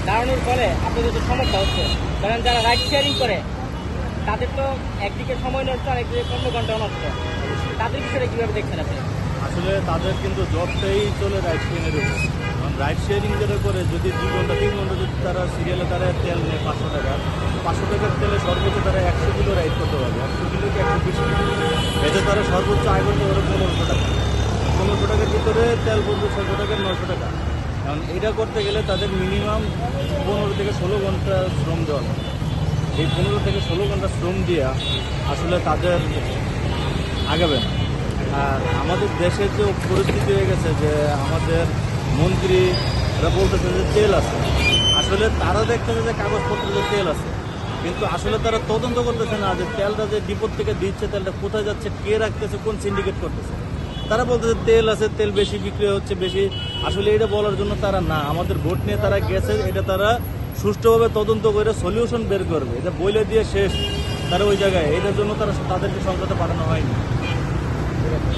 দাঁড়ানোর ফলে আপনাদের যে সমস্যা হচ্ছে, কারণ যারা রাইড শেয়ারিং করে তাদের তো একদিকে সময় নষ্ট আর একদিকে 15 ঘন্টা নষ্ট, তাদের বিষয়টা কীভাবে দেখছেন আপনি? আসলে তাদের কিন্তু জবটাই চলে রাইড শেয়ারিংয়ের উপর। কারণ রাইড শেয়ারিং যেটা করে যদি 2 ঘন্টা 3 ঘন্টা যদি তারা সিরিয়ালে তারা তেল নেয় 500 টাকা, 500 টাকার তেলে সর্বোচ্চ তারা 100 কিলো রাইড করতে পারবে, 100 কিলো কি 120 কিলো, এতে তারা সর্বোচ্চ আয় করতে পারে 1500 টাকা। 1500 টাকার ভিতরে তেল পড়বে 600 টাকা 900 টাকা। কারণ এটা করতে গেলে তাদের মিনিমাম 15 থেকে 16 ঘন্টা শ্রম দেওয়া লাগে। এই 15 থেকে 16 ঘন্টা শ্রম দিয়া আসলে তাদের আগাবে না। আর আমাদের দেশের যে পরিস্থিতি হয়ে গেছে যে আমাদের মন্ত্রীরা বলতেছে যে তেল আছে, আসলে তারা দেখতেছে যে কাগজপত্রে যে তেল আছে, কিন্তু আসলে তারা তদন্ত করতেছে না যে তেলটা যে ডিপোর থেকে দিচ্ছে তেলটা কোথায় যাচ্ছে, কে রাখতেছে, কোন সিন্ডিকেট করতেছে। তারা বলতেছে তেল আছে, তেল বেশি বিক্রি হচ্ছে বেশি। আসলে এটা বলার জন্য তারা না, আমাদের ভোট নিয়ে তারা গেছে, এটা তারা সুষ্ঠুভাবে তদন্ত করে সলিউশন বের করবে। এটা বলে দিয়ে শেষ তারা ওই জায়গায়, এটার জন্য তাদেরকে সংসদে পাঠানো হয়নি। ঠিক আছে।